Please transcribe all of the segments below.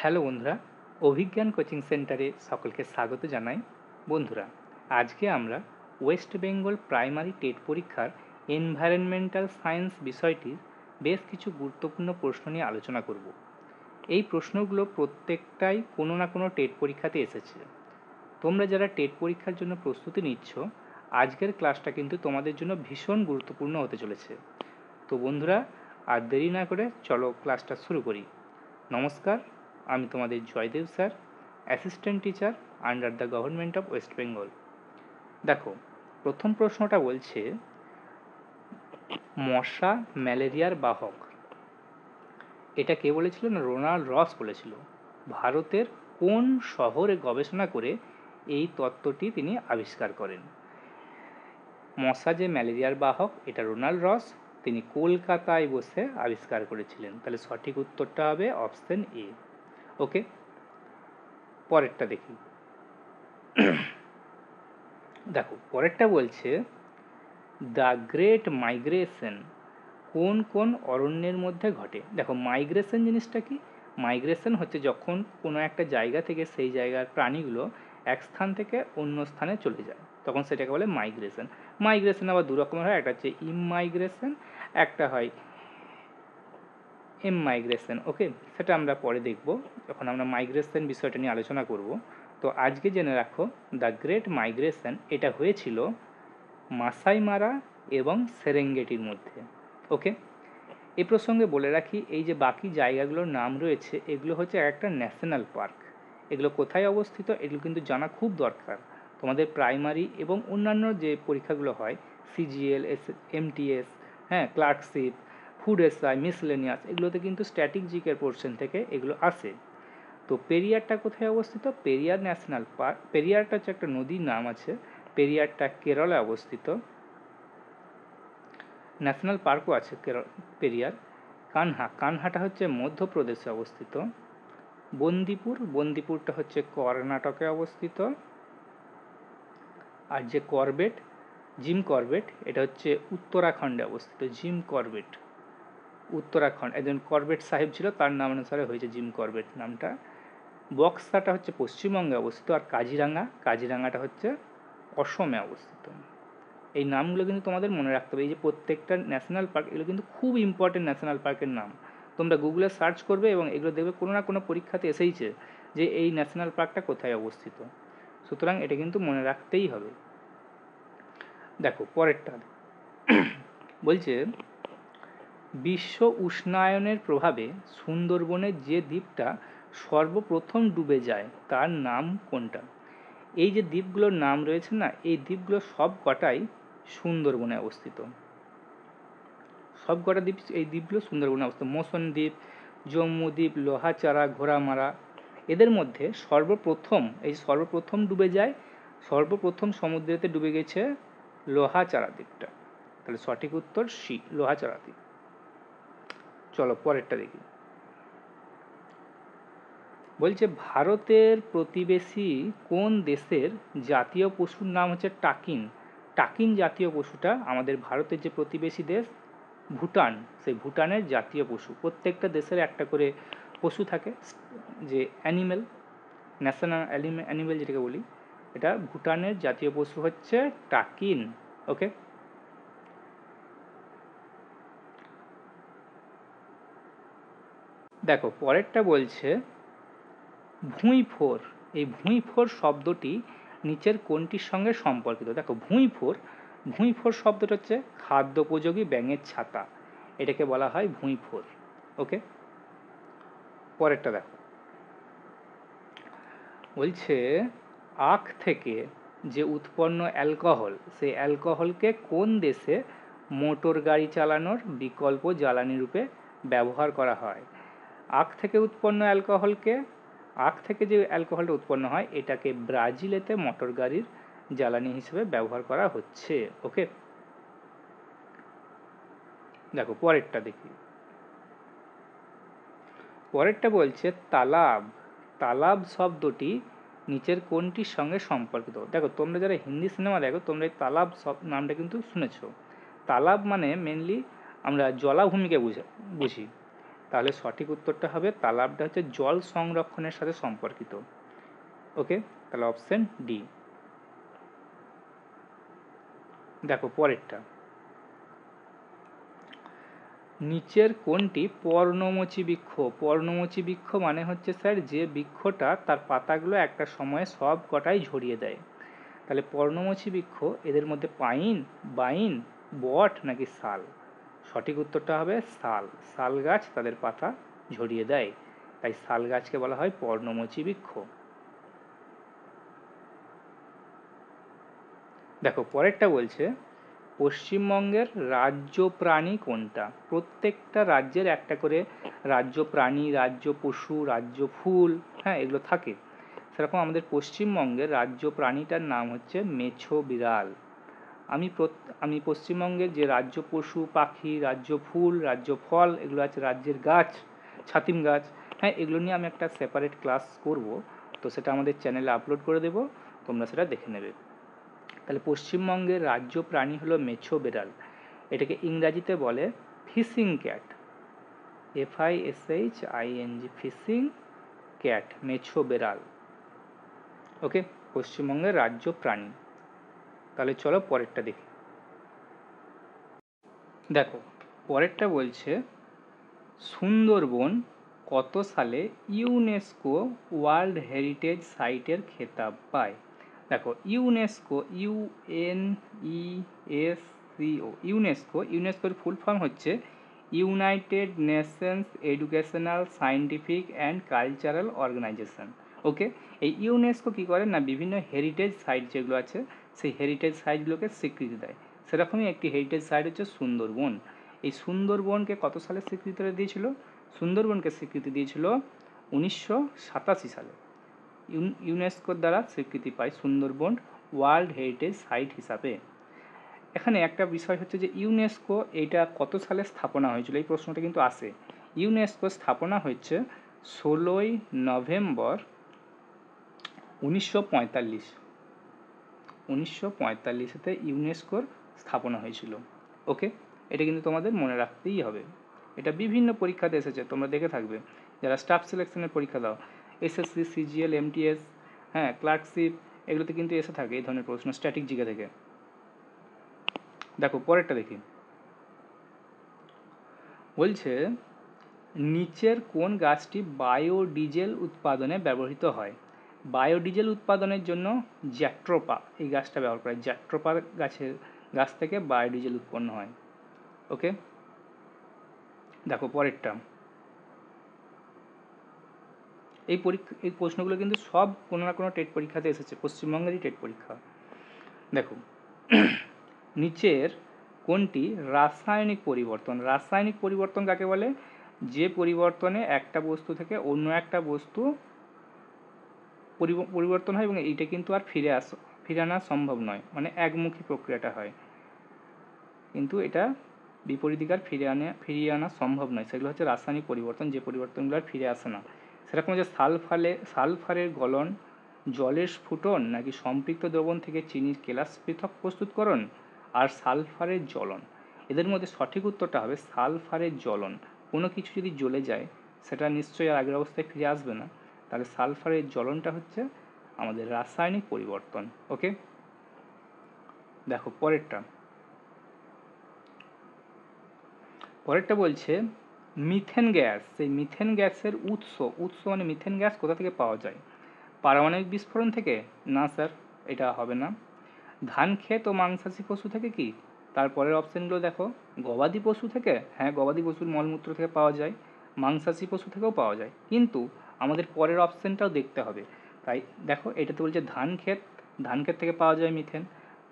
Hello বন্ধুরা, অভিজ্ঞান coaching সেন্টারে সকলকে স্বাগত জানাই। বন্ধুরা, আজকে আমরা ওয়েস্ট বেঙ্গল প্রাইমারি টেট পরীক্ষার এনভায়রনমেন্টাল সায়েন্স বিষয়টির বেশ কিছু গুরুত্বপূর্ণ প্রশ্ন নিয়ে আলোচনা করব। এই প্রশ্নগুলো প্রত্যেকটাই কোনো না কোনো টেট পরীক্ষাতে এসেছে। তোমরা যারা টেট পরীক্ষার জন্য প্রস্তুতি নিচ্ছ, আজকের ক্লাসটা কিন্তু তোমাদের জন্য ভীষণ গুরুত্বপূর্ণ হতে চলেছে। তো বন্ধুরা, আর দেরি না করে চলো ক্লাসটা শুরু করি। নমস্কার, আমি তোমাদের Joydeb sir, assistant teacher under the government of West Bengal. দেখো, প্রথম প্রশ্নটা বলছে, মশা ম্যালেরিয়ার বাহক। এটা কে বলেছিল না, রোনাল্ড রস বলেছিল। ভারতের কোন শহরে গবেষণা করে এই তত্ত্বটি তিনি আবিষ্কার করেন? মশা যে ম্যালেরিয়ার বাহক, এটা রোনাল্ড রস, তিনি কলকাতায় বসে আবিষ্কার করেছিলেন। তাহলে সঠিক উত্তরটা হবে অপশন এ। ওকে, পরেরটা দেখি। দেখো, পরেরটা বলছে, দ্য গ্রেট মাইগ্রেশন কোন কোন অরণ্যের মধ্যে ঘটে? দেখো, মাইগ্রেশন জিনিসটা কি? মাইগ্রেশন হচ্ছে যখন কোনো একটা জায়গা থেকে সেই জায়গার প্রাণীগুলো এক স্থান থেকে অন্য স্থানে চলে যায়, তখন সেটাকে বলে মাইগ্রেশন। মাইগ্রেশন আবার দু রকমের হয়, একটা হচ্ছে ইমাইগ্রেশন, একটা হয় এমমাইগ্রেশন। ওকে, সেটা আমরা পরে দেখব যখন আমরা মাইগ্রেশন বিষয়টা নিয়ে আলোচনা করব। তো আজকে জেনে রাখো, দ্য গ্রেট মাইগ্রেশন এটা হয়েছিল মাসাই মারা এবং সেরেঙ্গেটির মধ্যে। ওকে, এই প্রসঙ্গে বলে রাখি, এই যে বাকি জায়গাগুলোর নাম রয়েছে, এগুলো হচ্ছে একটা ন্যাশনাল পার্ক। এগুলো কোথায় অবস্থিত এগুলো কিন্তু জানা খুব দরকার। তোমাদের প্রাইমারি এবং অন্যান্য যে পরীক্ষাগুলো হয়, সিজিএল, এমটিএস, হ্যাঁ, ক্লার্কশিপ, ফুড এসআই, মিসলেনিয়াস, এগুলোতে কিন্তু স্ট্যাটিক জিকের পোর্শন থেকে এগুলো আসে। তো পেরিয়ারটা কোথায় অবস্থিত? পেরিয়ার ন্যাশনাল পার্ক, পেরিয়ারটা হচ্ছে একটা নদীর নাম আছে, পেরিয়ারটা কেরলে অবস্থিত। ন্যাশনাল পার্কও আছে পেরিয়ার। কানহাটা হচ্ছে মধ্যপ্রদেশে অবস্থিত। বন্দিপুরটা হচ্ছে কর্ণাটকে অবস্থিত। আর যে জিম করবেট, এটা হচ্ছে উত্তরাখণ্ডে অবস্থিত। জিম করবেট উত্তরাখণ্ড, একজন করবেট সাহেব ছিল, তার নাম অনুসারে হয়েছে জিম করবেট নামটা। বক্সাটা হচ্ছে পশ্চিমবঙ্গে অবস্থিত। আর কাজিরাঙাটা হচ্ছে অসমে অবস্থিত। এই নামগুলো কিন্তু তোমাদের মনে রাখতে হবে। এই যে প্রত্যেকটা ন্যাশনাল পার্ক, এগুলো কিন্তু খুব ইম্পর্টেন্ট ন্যাশনাল পার্কের নাম। তোমরা গুগলে সার্চ করবে এবং এগুলো দেখবে কোনো না কোনো পরীক্ষাতে এসেইছে যে এই ন্যাশনাল পার্কটা কোথায় অবস্থিত। সুতরাং এটা কিন্তু মনে রাখতেই হবে। দেখো, পরেরটা বলছে, বিশ্ব উষ্ণায়নের প্রভাবে সুন্দরবনের যে দ্বীপটা সর্বপ্রথম ডুবে যায় তার নাম কোনটা? এই যে দ্বীপগুলোর নাম রয়েছে না, এই দ্বীপগুলো সব কটাই সুন্দরবনে অবস্থিত। সব কটা দ্বীপ, এই দ্বীপগুলো সুন্দরবনে অবস্থিত। মোসন দ্বীপ, জম্মু দ্বীপ, লোহাচারা, ঘোড়ামারা। এদের মধ্যে সর্বপ্রথম ডুবে যায়, সর্বপ্রথম সমুদ্রেতে ডুবে গেছে লোহাচারা দ্বীপটা। তাহলে সঠিক উত্তর সি, লোহাচারা দ্বীপ। চলো পরেরটা দেখি। বলছে, ভারতের প্রতিবেশী কোন দেশের জাতীয় পশুর নাম হচ্ছে টাকিন? টাকিন জাতীয় পশুটা আমাদের ভারতের যে প্রতিবেশী দেশ ভুটান, সেই ভুটানের জাতীয় পশু। প্রত্যেকটা দেশের একটা করে পশু থাকে, যে অ্যানিমেল, ন্যাশনাল অ্যানিমেল যেটাকে বলি, এটা ভুটানের জাতীয় পশু হচ্ছে টাকিন। ওকে, দেখো পরেরটা বলছে, ভুঁইফোর। এই ভুঁইফোর শব্দটি নিচের কোনটির সঙ্গে সম্পর্কিত? দেখো, ভুঁইফোর শব্দটা হচ্ছে খাদ্যোপযোগী ব্যাঙের ছাতা, এটাকে বলা হয় ভুঁইফোর। ওকে, পরেরটা দেখো। বলছে, আখ থেকে যে উৎপন্ন অ্যালকোহল, সেই অ্যালকোহলকে কোন দেশে মোটর গাড়ি চালানোর বিকল্প জ্বালানি রূপে ব্যবহার করা হয়? আখ থেকে যে অ্যালকোহলটা উৎপন্ন হয়, এটাকে ব্রাজিলেতে মোটর গাড়ির জ্বালানি হিসেবে ব্যবহার করা হচ্ছে। ওকে, দেখো পরেরটা দেখি। পরেরটা বলছে, তালাব শব্দটি নিচের কোনটির সঙ্গে সম্পর্কিত? দেখো, তোমরা যারা হিন্দি সিনেমা দেখো, তোমরা এই তালাব নামটা কিন্তু শুনেছ। তালাব মানে মেনলি আমরা জলাভূমিকে বুঝি। তাহলে সঠিক উত্তরটা হবে তালাবটা হচ্ছে জল সংরক্ষণের সাথে সম্পর্কিত। ওকে, তাহলে অপশন ডি। দেখো পরেরটা, নিচের কোনটি পর্ণমোচী বৃক্ষ? পর্ণমোচী বৃক্ষ মানে হচ্ছে স্যার যে বৃক্ষটা তার পাতাগুলো একটা সময়ে সব কটাই ঝরিয়ে দেয়। তাহলে পর্ণমোচী বৃক্ষ এদের মধ্যে পাইন, বাইন, বট নাকি শাল? সঠিক উত্তরটা হবে শাল। শাল গাছ তাদের পাতা ঝরিয়ে দেয়, তাই শাল গাছকে বলা হয় পর্ণমোচী বৃক্ষ। দেখো পরেরটা বলছে পশ্চিমবঙ্গের রাজ্য প্রাণী কোনটা? প্রত্যেকটা রাজ্যের একটা করে রাজ্য প্রাণী, রাজ্য পশু, রাজ্য ফুল, হ্যাঁ এগুলো থাকে। সেরকম আমাদের পশ্চিমবঙ্গের রাজ্য প্রাণীটার নাম হচ্ছে মেছো বিড়াল। আমি পশ্চিমবঙ্গের যে রাজ্য পশু পাখি, রাজ্য ফুল, রাজ্য ফল এগুলো আছে, রাজ্যের গাছ, ছাতিম গাছ, হ্যাঁ এগুলো নিয়ে আমি একটা সেপারেট ক্লাস করব, তো সেটা আমাদের চ্যানেলে আপলোড করে দেব, তোমরা সেটা দেখে নেবে। তাহলে পশ্চিমবঙ্গের রাজ্য প্রাণী হলো মেছো বিড়াল। এটাকে ইংরাজিতে বলে fishing cat, FISHING, fishing cat, মেছো বিড়াল। ওকে, পশ্চিমবঙ্গের রাজ্য প্রাণী। তাহলে চলো পরেরটা দেখি। দেখো পরেরটা বলছে সুন্দরবন কত সালে ইউনেস্কো ওয়ার্ল্ড হেরিটেজ সাইটের খেতাব পায়? দেখো ইউনেস্কো, ইউনেস্কোর ফুল ফর্ম হচ্ছে United Nations Educational, Scientific and Cultural Organisation. Okay, এই ইউনেস্কো কী করে না, বিভিন্ন হেরিটেজ সাইট যেগুলো আছে সেই হেরিটেজ সাইটগুলোকে স্বীকৃতি দেয়। সেরকমই একটি হেরিটেজ সাইট হচ্ছে সুন্দরবন। এই সুন্দরবনকে কত সালে স্বীকৃতি দিয়েছিল? সুন্দরবনকে স্বীকৃতি দিয়েছিল 1987 সালে। ইউনেস্কোর দ্বারা স্বীকৃতি পায় সুন্দরবন ওয়ার্ল্ড হেরিটেজ সাইট হিসাবে। এখানে একটা বিষয় হচ্ছে যে ইউনেস্কো এইটা কত সালে স্থাপনা হয়েছিল, এই প্রশ্নটা কিন্তু আসে। ইউনেস্কো স্থাপনা হচ্ছে 16ই নভেম্বর 1945। 1945-তে ইউনেস্কোর স্থাপনা হয়েছিল। ওকে, এটা কিন্তু তোমাদের মনে রাখতেই হবে। এটা বিভিন্ন পরীক্ষাতে এসেছে, তোমরা দেখে থাকবে যারা স্টাফ সিলেকশনের পরীক্ষা দাও, SSC, CGL, MTS, হ্যাঁ ক্লার্কশিপ, এগুলোতে কিন্তু এসে থাকে এই ধরনের প্রশ্ন স্ট্যাটিক জিকে থেকে। দেখো পরেরটা দেখি, বলছে নিচের কোন গাছটি বায়োডিজেল উৎপাদনে ব্যবহৃত হয়? বায়োডিজেল উৎপাদনের জন্য জ্যাট্রোপা এই গাছটা ব্যবহার করা হয়। জ্যাট্রোপা গাছ থেকে বায়োডিজেল উৎপন্ন হয়। ওকে, দেখো পরেরটা, এই প্রশ্নগুলো কিন্তু সব কোনো না কোনো টেট পরীক্ষাতে এসেছে, পশ্চিমবঙ্গেরই টেট পরীক্ষা। দেখো নিচের কোনটি রাসায়নিক পরিবর্তন? রাসায়নিক পরিবর্তন কাকে বলে? যে পরিবর্তনে একটা বস্তু থেকে অন্য একটা বস্তু পরিবর্তন হয় এবং এইটা কিন্তু আর ফিরে আনা সম্ভব নয়, মানে একমুখী প্রক্রিয়াটা হয়, কিন্তু এটা বিপরীত দিকে আর ফিরিয়ে আনা সম্ভব নয়। সেগুলো হচ্ছে রাসায়নিক পরিবর্তন, যে পরিবর্তনগুলো আর ফিরে আসে না। সেরকম যে সালফারের গলন, জলের স্ফুটন, নাকি সম্পৃক্ত দ্রবণ থেকে চিনির কেলাস পৃথক প্রস্তুতকরণ, আর সালফারের জ্বলন। এদের মধ্যে সঠিক উত্তরটা হবে সালফারের জ্বলন। কোনো কিছু যদি জ্বলে যায় সেটা নিশ্চয়ই আর আগের অবস্থায় ফিরে আসবে না, তাহলে সালফারের জ্বলনটা হচ্ছে আমাদের রাসায়নিক পরিবর্তন। ওকে, দেখো পরেরটা বলছে মিথেন গ্যাস, সেই মিথেন গ্যাসের উৎস মানে মিথেন গ্যাস কোথা থেকে পাওয়া যায়? পারমাণবিক বিস্ফোরণ থেকে? না স্যার, এটা হবে না। ধান ক্ষেত ও মাংসাশী পশু থেকে কি? তারপরের অপশানগুলো দেখো, গবাদি পশু থেকে, হ্যাঁ গবাদি পশুর মলমূত্র থেকে পাওয়া যায়, মাংসাশী পশু থেকেও পাওয়া যায়, কিন্তু আমাদের পরের অপশানটাও দেখতে হবে। তাই দেখো এটাতে বলছে ধান ক্ষেত থেকে পাওয়া যায় মিথেন।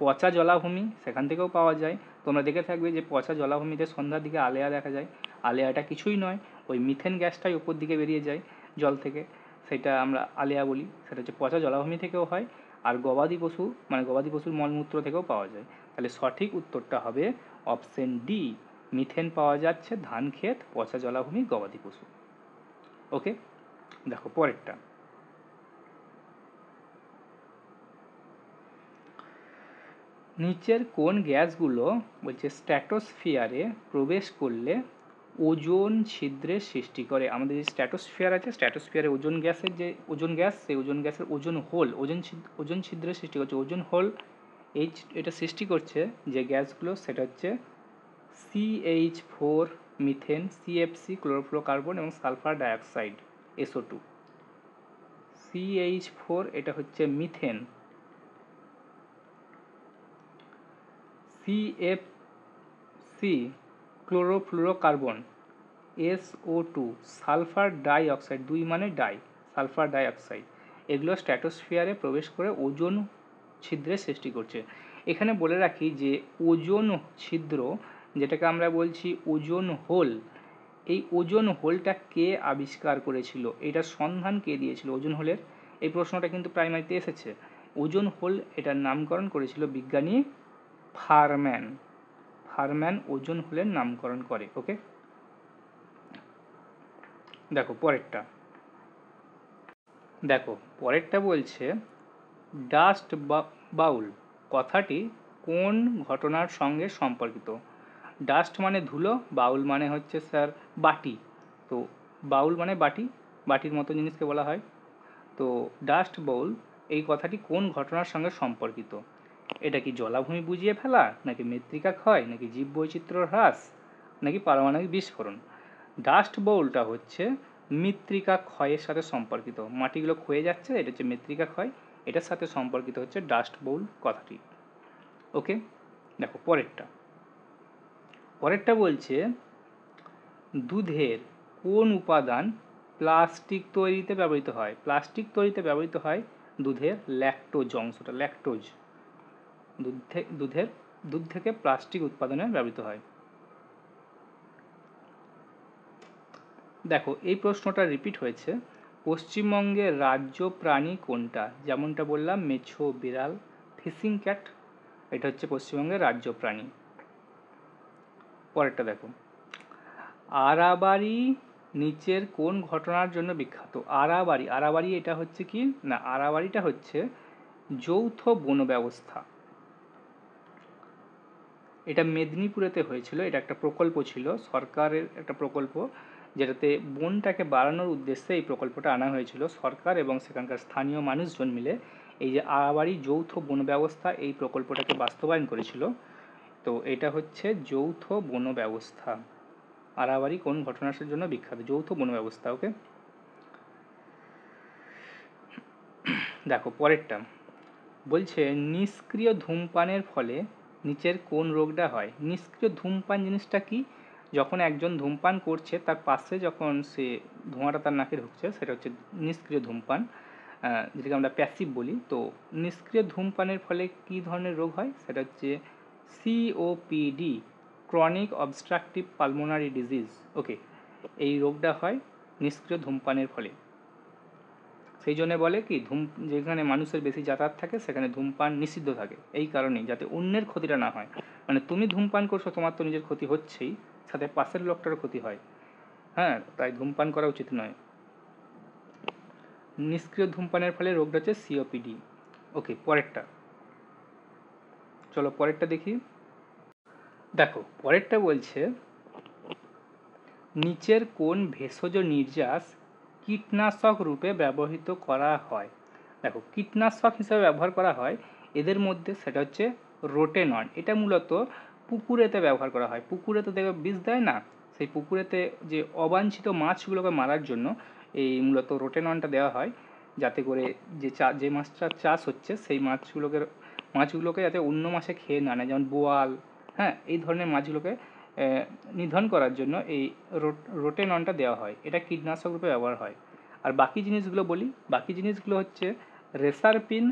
পচা জলাভূমি, সেখান থেকেও পাওয়া যায়। তোমরা দেখে থাকবে যে পচা জলাভূমিতে সন্ধ্যার দিকে আলেয়া দেখা যায়, আলেয়াটা কিছুই নয়, ওই মিথেন গ্যাসটাই উপর দিকে বেরিয়ে যায় জল থেকে, সেটা আমরা আলেয়া বলি। সেটা হচ্ছে পচা জলাভূমি থেকেও হয়, আর গবাদি পশুর মলমূত্র থেকেও পাওয়া যায়। তাহলে সঠিক উত্তরটা হবে অপশন ডি, মিথেন পাওয়া যাচ্ছে ধান ক্ষেত, পচা জলাভূমি, গবাদি পশু। ওকে, দেখো পরেরটা, নিচের কোন গ্যাসগুলো বলছে স্ট্র্যাটোস্ফিয়ারে প্রবেশ করলে ওজোন ছিদ্রের সৃষ্টি করে। আমাদের যে স্ট্র্যাটোস্ফিয়ার আছে, স্ট্র্যাটোস্ফিয়ারে ওজোন গ্যাসের যে ওজোন গ্যাস, সেই ওজোন গ্যাসের ওজোন হোল, ওজোন ছিদ্রের সৃষ্টি করছে। ওজোন হোল এটা সৃষ্টি করছে যে গ্যাসগুলো, সেটা হচ্ছে CH4, মিথেন, CFC, ক্লোরোফ্লোরোকার্বন এবং সালফার ডাইঅক্সাইড, SO2। CH4 এটা হচ্ছে methane, CFC chlorofluorocarbon, SO2 sulphur dioxide, দুই মানে ডাই, সালফার ডাইঅক্সাইড, এগুলো স্ট্র্যাটোস্ফিয়ারে প্রবেশ করে ওজোন ছিদ্রের সৃষ্টি করছে। এখানে বলে রাখি যে ওজোন ছিদ্র, যেটাকে আমরা বলছি ওজোন হোল, এই ওজোন হোলটা কে আবিষ্কার করেছিল, এটার সন্ধান কে দিয়েছিল ওজোন হোলের, এই প্রশ্নটা কিন্তু প্রাইমারিতে এসেছে। ওজোন হোল এটার নামকরণ করেছিল বিজ্ঞানী ফারম্যান। ফারম্যান ওজোন হোলের নামকরণ করে। ওকে, দেখো পরেরটা বলছে ডাস্ট বাউল কথাটি কোন ঘটনার সঙ্গে সম্পর্কিত। ডাস্ট মানে ধুলো, বাউল মানে হচ্ছে স্যার বাটি, তো বাউল মানে বাটি, বাটির মতো জিনিসকে বলা হয়। তো ডাস্ট বাউল এই কথাটি কোন ঘটনার সঙ্গে সম্পর্কিত? এটা কি জলাভূমি বুঝিয়ে ফেলা, নাকি মৃত্তিকা ক্ষয়, নাকি জীববৈচিত্র্য হ্রাস, নাকি পারমাণবিক বিস্ফোরণ? ডাস্ট বাউলটা হচ্ছে মৃত্তিকা ক্ষয়ের সাথে সম্পর্কিত, মাটিগুলো ক্ষয়ে যাচ্ছে, এটা হচ্ছে মৃত্তিকা ক্ষয়, এটার সাথে সম্পর্কিত হচ্ছে ডাস্ট বাউল কথাটি। ওকে, দেখো পরেরটা বলছে দুধের কোন উপাদান প্লাস্টিক তৈরিতে ব্যবহৃত হয়? প্লাস্টিক তৈরিতে ব্যবহৃত হয় দুধের ল্যাকটোজ অংশটা, ল্যাকটোজ দুধ থেকে প্লাস্টিক উৎপাদনে ব্যবহৃত হয়। দেখো এই প্রশ্নটা রিপিট হয়েছে। পশ্চিমবঙ্গের রাজ্য প্রাণী কোনটা? যেমনটা বললাম, মেছো, বিড়াল, ফিশিং ক্যাট, এটা হচ্ছে পশ্চিমবঙ্গের রাজ্য প্রাণী। পরেরটা দেখো, আরাবারি নিচের কোন ঘটনার জন্য বিখ্যাত? আরাবারি এটা হচ্ছে কি না, আরাবারিটা হচ্ছে যৌথ বন ব্যবস্থা। এটা মেদিনীপুরেতে হয়েছিল, এটা একটা প্রকল্প ছিল, সরকারের একটা প্রকল্প, যেটাতে বনটাকে বাড়ানোর উদ্দেশ্যে এই প্রকল্পটা আনা হয়েছিল। সরকার এবং সেখানকার স্থানীয় মানুষজন মিলে এই যে আরাবারি যৌথ বন ব্যবস্থা, এই প্রকল্পটাকে বাস্তবায়ন করেছিল। তো এটা হচ্ছে যৌথ বন ব্যবস্থা। আরাবারি কোন ঘটনার জন্য বিখ্যাত? যৌথ বন ব্যবস্থা। ওকে, দেখো পরেরটা বলছে নিষ্ক্রিয় ধূমপানের ফলে নিচের কোন রোগটা হয়? নিষ্ক্রিয় ধূমপান জিনিসটা কি? যখন একজন ধূমপান করছে, তার পাশে যখন সে ধোঁয়াটা তার নাকে ঢুকছে, সেটা হচ্ছে নিষ্ক্রিয় ধূমপান, যেটাকে আমরা প্যাসিভ বলি। তো নিষ্ক্রিয় ধূমপানের ফলে কি ধরনের রোগ হয়? সেটা হচ্ছে COPD, chronic obstructive pulmonary disease. Okay, এই রোগটা হয় নিষ্ক্রিয় ধূমপানের ফলে। সেই জন্য বলে কি, যেখানে মানুষের বেশি যাতায়াত থাকে সেখানে ধূমপান নিষিদ্ধ থাকে, এই কারণেই, যাতে অন্যের ক্ষতিটা না হয়। মানে তুমি ধূমপান করছো, তোমার তো নিজের ক্ষতি হচ্ছেই, সাথে পাশের লোকটারও ক্ষতি হয়। হ্যাঁ, তাই ধূমপান করা উচিত নয়। নিষ্ক্রিয় ধূমপানের ফলে রোগটা হচ্ছে COPD। ওকে, চলো পরেরটা দেখি। দেখো পরেরটা বলছে নিচের কোন ভেষজ নির্যাস কীটনাশক রূপে ব্যবহৃত করা হয়? দেখো কীটনাশক হিসেবে ব্যবহার করা হয় এদের মধ্যে, সেটা হচ্ছে রোটেনন। এটা মূলত পুকুরেতে ব্যবহার করা হয়। পুকুরেতে দেখবে বিষ দেয় না, সেই পুকুরেতে যে অবাঞ্ছিত মাছগুলোকে মারার জন্য এই মূলত রোটেননটা দেওয়া হয়, যাতে করে যে মাছটা চাষ হচ্ছে সেই মাছগুলোকে যাতে অন্য মাছে খেয়ে না নেয়, যেমন বোয়াল, হ্যাঁ, এই ধরনের মাছগুলোকে নিধন করার জন্য এই রোটেননটা দেওয়া হয়। এটা কীটনাশক রূপে ব্যবহার হয়। আর বাকি জিনিসগুলো বলি, বাকি জিনিসগুলো হচ্ছে রেসারপিন।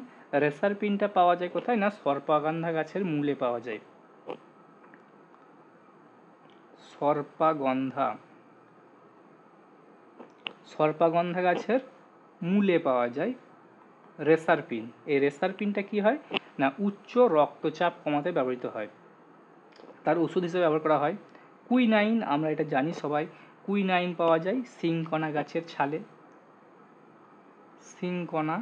রেসারপিনটা পাওয়া যায় কোথায় না, সর্পাগন্ধা গাছের মূলে পাওয়া যায়। সর্পাগন্ধা গাছের মূলে পাওয়া যায় রেসারপিন। এই রেসারপিনটা কি হয় না, উচ্চ রক্তচাপ কমাতে ব্যবহৃত হয়, তার ওষুধ হিসেবে ব্যবহার করা হয়। কুইনাইন, আমরা এটা জানি সবাই, কুইনাইন পাওয়া যায় সিংকনা গাছের ছালে, সিংকনা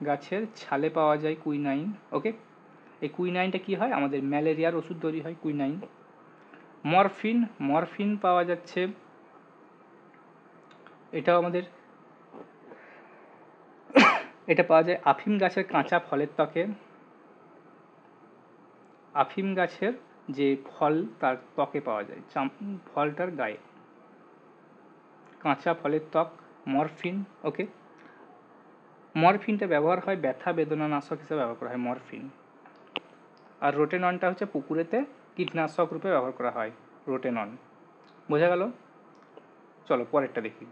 গাছের ছালে পাওয়া যায় কুইনাইন। ওকে, এই কুইনাইনটা কি হয়, আমাদের ম্যালেরিয়ার ওষুধ তৈরি হয় কুইনাইন। মরফিন, মরফিন পাওয়া যাচ্ছে, এটাও আমাদের, এটা পাওয়া যায় আফিম গাছের কাঁচা ফলের ত্বকে, আফিম গাছের যে ফল তার ত্বকে পাওয়া যায়, ফলটার গায়ে, কাঁচা ফলের ত্বক, মরফিন। ওকে, মরফিনটা ব্যবহার হয় ব্যথা বেদনা নাশক হিসেবে ব্যবহার করা হয় মরফিন। আর রোটেননটা হচ্ছে পুকুরেতে কীটনাশক রূপে ব্যবহার করা হয়, রোটেনন। বোঝা গেল? চলো পরেরটা দেখি।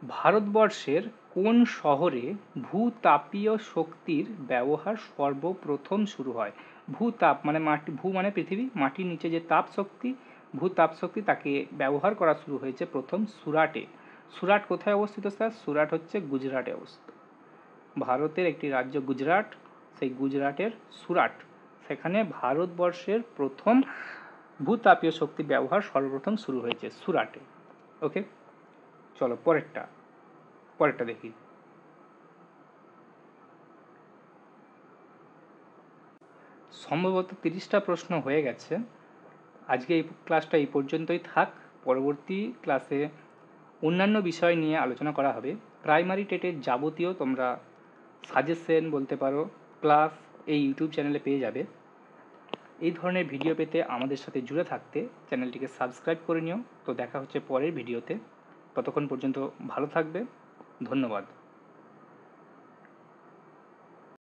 ভারতবর্ষের কোন শহরে ভূতাপীয় শক্তির ব্যবহার সর্বপ্রথম শুরু হয়? ভূতাপ মানে মাটি, ভূ মানে পৃথিবী, মাটির নিচে যে তাপ শক্তি, ভূতাপ শক্তি, তাকে ব্যবহার করা শুরু হয়েছে প্রথম সুরাটে। সুরাট কোথায় অবস্থিত স্যার? সুরাট হচ্ছে গুজরাটে অবস্থিত। ভারতের একটি রাজ্য গুজরাট, সেই গুজরাটের সুরাট, সেখানে ভারতবর্ষের প্রথম ভূতাপীয় শক্তি ব্যবহার সর্বপ্রথম শুরু হয়েছে সুরাটে। ওকে, চলো পরেরটা দেখি। সম্ভবত 30টা প্রশ্ন হয়ে গেছে। আজকে এই ক্লাসটা এই পর্যন্তই থাক। পরবর্তী ক্লাসে অন্যান্য বিষয় নিয়ে আলোচনা করা হবে। প্রাইমারি টেটের যাবতীয় তোমরা সাজেশন বলতে পারো ক্লাস এই ইউটিউব চ্যানেলে পেয়ে যাবে। এই ধরনের ভিডিও পেতে আমাদের সাথে জুড়ে থাকতে চ্যানেলটিকে সাবস্ক্রাইব করে নিও। তো দেখা হচ্ছে পরের ভিডিওতে, ততক্ষণ পর্যন্ত ভালো থাকবে, ধন্যবাদ।